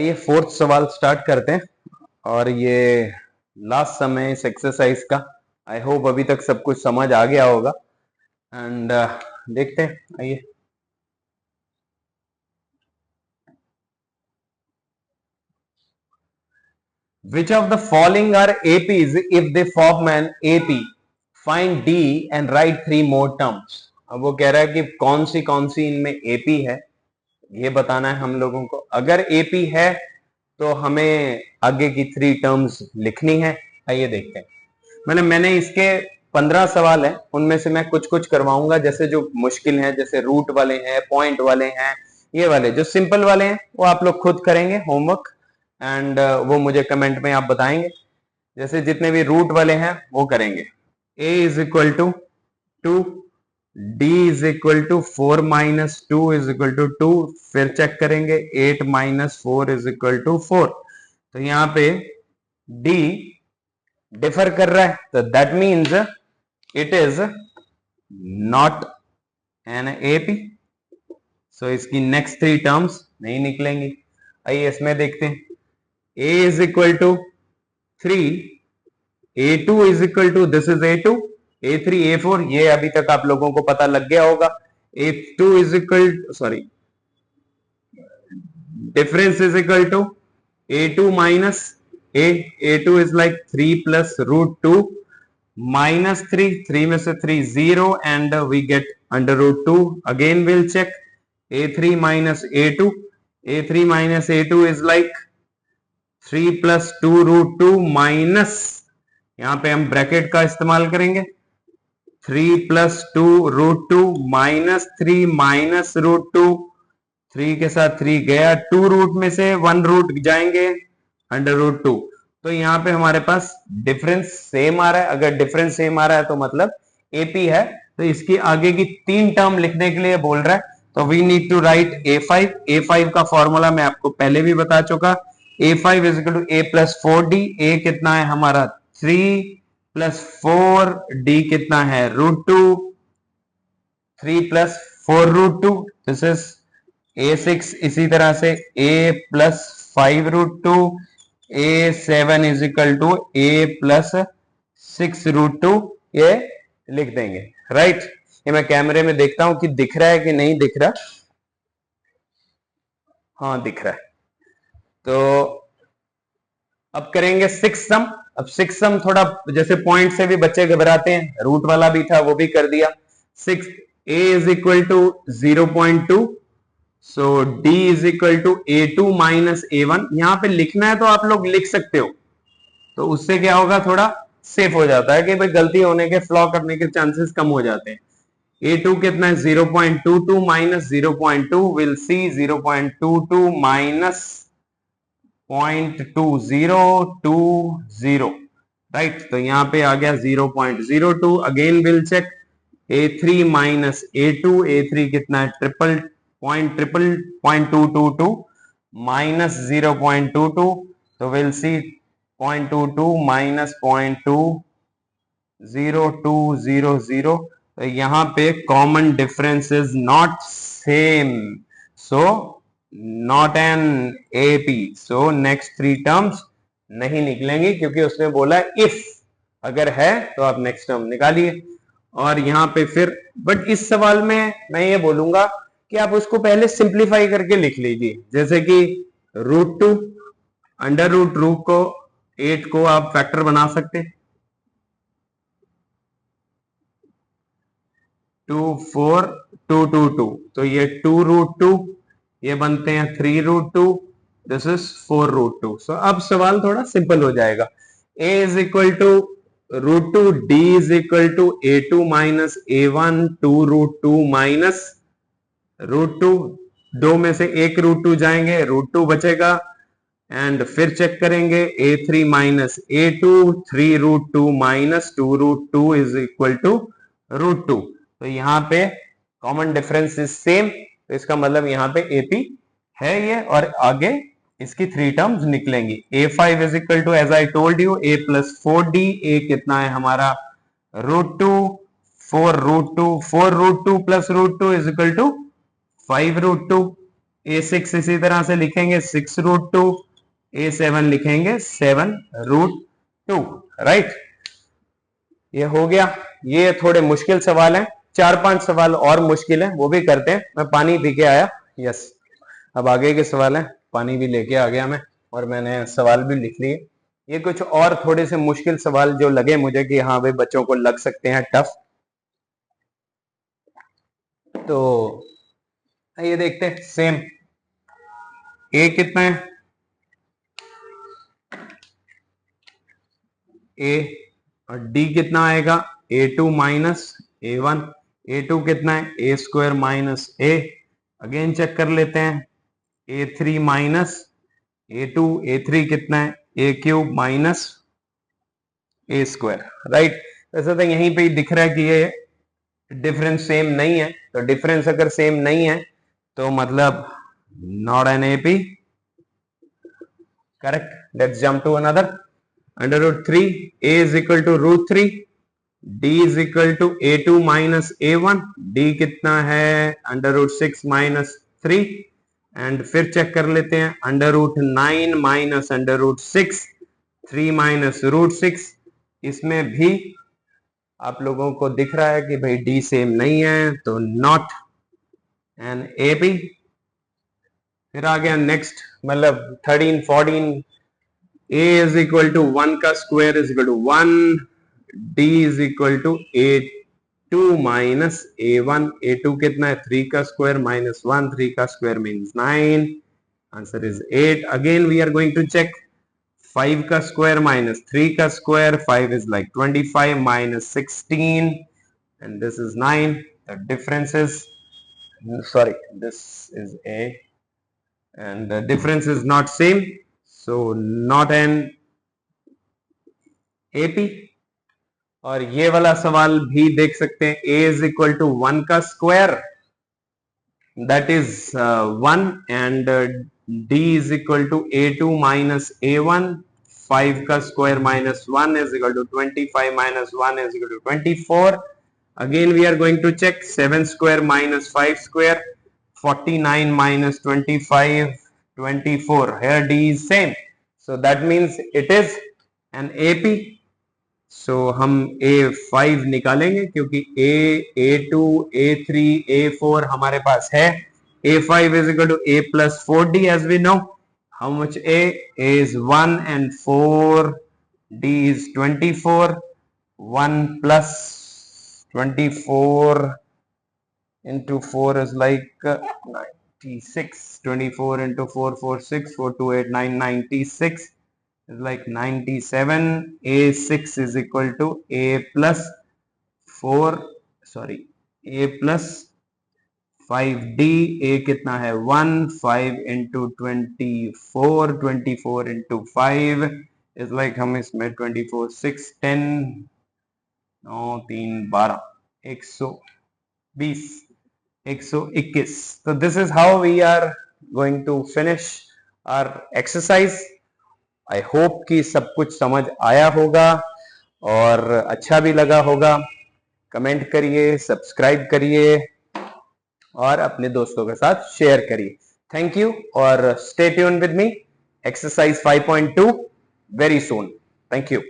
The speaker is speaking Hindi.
आइए फोर्थ सवाल स्टार्ट करते हैं और ये लास्ट समय इस एक्सरसाइज का। आई होप अभी तक सब कुछ समझ आ गया होगा एंड देखते हैं। आइए which of the following are APs if they form an AP find d and write 3 more terms. अब वो कह रहा है कि कौन सी इनमें एपी है ये बताना है हम लोगों को। अगर एपी है तो हमें आगे की 3 टर्म्स लिखनी है। आइए देखते हैं। मैंने इसके 15 सवाल हैं, उनमें से मैं कुछ कुछ करवाऊंगा, जैसे जो मुश्किल है, जैसे रूट वाले हैं, पॉइंट वाले हैं, ये वाले जो सिंपल वाले हैं वो आप लोग खुद करेंगे होमवर्क एंड वो मुझे कमेंट में आप बताएंगे। जैसे जितने भी रूट वाले हैं वो करेंगे। a is equal to 2, d is equal to 4 minus 2 is equal to 2, फिर चेक करेंगे 8 माइनस 4 इज इक्वल टू 4। तो यहाँ पे d डिफर कर रहा है तो that means it is not an AP. So इसकी नेक्स्ट 3 टर्म्स नहीं निकलेंगी। आइए इसमें देखते हैं। a is equal to 3, a2 is equal to this is a2, a3 a4 ये अभी तक आप लोगों को पता लग गया होगा। a2 is equal sorry difference is equal to a2 minus a2 is like 3 plus root 2 minus 3 में से 3 0 and we get under root 2. Again we'll check a3 minus a2 minus a2 is like 3 plus 2 root 2 minus, यहां पे हम ब्रैकेट का इस्तेमाल करेंगे, 3 plus 2 root 2 minus 3 minus root 2, 3 के साथ 3 गया, 2 रूट में से 1 रूट जाएंगे, अंडर रूट 2। तो यहाँ पे हमारे पास डिफरेंस सेम आ रहा है। अगर डिफरेंस सेम आ रहा है तो मतलब एपी है। तो इसकी आगे की 3 टर्म लिखने के लिए बोल रहा है, तो we need to right a5 का फॉर्मूला मैं आपको पहले भी बता चुका। a5 is equal to a plus 4d। a कितना है हमारा 3 प्लस 4, d कितना है root 2, 3 plus 4 root 2, this is a6। इसी तरह से a plus 5 root 2, a7 is equal to a plus 6 root 2, ये लिख देंगे। राइट ये मैं कैमरे में देखता हूं कि दिख रहा है कि नहीं दिख रहा। हाँ दिख रहा है। तो अब करेंगे 6 सम। अब 6 सम थोड़ा जैसे पॉइंट से भी बच्चे घबराते हैं, रूट वाला भी था वो भी कर दिया। 6 a is equal to 0.2, so d is equal to a2 minus a1। यहां पे लिखना है तो आप लोग लिख सकते हो, तो उससे क्या होगा, थोड़ा सेफ हो जाता है कि भाई गलती होने के, फ्लॉ करने के चांसेस कम हो जाते हैं। a2 कितना है 0.22 minus 0.2, will see 0.22 minus 0.2020, right. तो यहाँ पे आ गया 0.02। Again will check a3 minus a2, a3 कितना है ट्रिपल 0.222 माइनस 0.22, तो विल सी 0.22 माइनस 0.20200। तो यहाँ पे common difference is not same, so not an AP. So next 3 terms नहीं निकलेंगी, क्योंकि उसने बोला इफ, अगर है तो आप नेक्स्ट टर्म निकालिए। और यहाँ पे फिर बट इस सवाल में मैं ये बोलूंगा कि आप उसको पहले सिंप्लीफाई करके लिख लीजिए, जैसे कि रूट 2 अंडर रूट रूट को 8 को आप फैक्टर बना सकते हैं, 2 4 2 2 2, तो ये 2 रूट 2, ये बनते हैं 3 root 2, this is 4 root 2। So अब सवाल थोड़ा सिंपल हो जाएगा। a is equal to root 2, d is equal to a2 minus a1, 2 root 2 minus root 2, 2 में से 1 रूट 2 जाएंगे, रूट 2 बचेगा, एंड फिर चेक करेंगे a3 minus a2, 3 root 2 minus 2 root 2 is equal to root 2। तो यहाँ पे कॉमन डिफरेंस इज सेम, तो इसका मतलब यहाँ पे एपी है ये, और आगे इसकी 3 टर्म्स निकलेंगी। a5 is equal to as I told you a plus 4d, a कितना है हमारा root 2, 4 root 2 plus root 2 is equal to 5 root 2, A6 इसी तरह से लिखेंगे 6√2, A7 लिखेंगे 7√2, राइट। ये हो गया। ये थोड़े मुश्किल सवाल हैं, 4-5 सवाल और मुश्किल है, वो भी करते हैं। मैं पानी पी के आया, यस। अब आगे के सवाल हैं, पानी भी लेके आ गया मैं, और मैंने सवाल भी लिख लिए। ये कुछ और थोड़े से मुश्किल सवाल जो लगे मुझे कि हाँ भाई बच्चों को लग सकते हैं टफ, तो ये देखते हैं। सेम ए कितना है, ए, और डी कितना आएगा, A2 माइनस A1। A2 कितना है, A² minus A। Again check कर लेते हैं, A3 माइनस A2, A3 कितना है, A³ माइनस A², राइट। वैसे तो यहीं पे ही दिख रहा है कि ये डिफरेंस सेम नहीं है, तो डिफरेंस अगर सेम नहीं है तो मतलब not an AP, correct. Let's jump to another. √3, A is equal to √3, D is equal to A2 minus A1, D कितना है, √6 माइनस 3, एंड फिर चेक कर लेते हैं, √9 माइनस √6, 3 माइनस √6। इसमें भी आप लोगों को दिख रहा है कि भाई डी सेम नहीं है, तो नॉट एन AP। फिर आ गया नेक्स्ट, मतलब 13, 14, A is equal to 1 का square is equal to 1, D is equal to A2 minus A1, A2 कितना है, 3 का स्क्वायर माइनस 1, 3 का square means 9, answer is 8। Again we are going to check, 5 का स्क्वायर माइनस 3 का square, 5 is like 25 minus 16, and this is 9. The difference is, sorry, this is A, and the difference is not same, so not an AP। और ये वाला सवाल भी देख सकते हैं, A is equal to 1 का square, that is 1, and D is equal to A2 minus A1, 5 का square minus 1 is equal to 25 minus 1 is equal to 24. Again we are going to check, 7 square minus 5 square, 49 minus 25, 24. Here D is same, so that means it is an AP. So हम A5 निकालेंगे क्योंकि A, A2, A3, A4 हमारे पास है। A5 is equal to A plus 4D, as we know. How much A? A is 1 and 4, D is 24. 1 plus 24 into 4 is like 96. 24 into 4, 4, 6, 4, 2, 8, 9, 96 is like 97. A6 is equal to A plus 4, sorry, A plus 5D. A कितना है, 1, 5 into 24, 24 into 5 is like, हम इसमें 24, 6, 10, 9, 3, 12, 120, 121. So this is how we are going to finish our exercise. I hope कि सब कुछ समझ आया होगा और अच्छा भी लगा होगा। कमेंट करिए, सब्सक्राइब करिए और अपने दोस्तों के साथ शेयर करिए। थैंक यू, और stay tune with me, exercise 5.2 very soon. Thank you.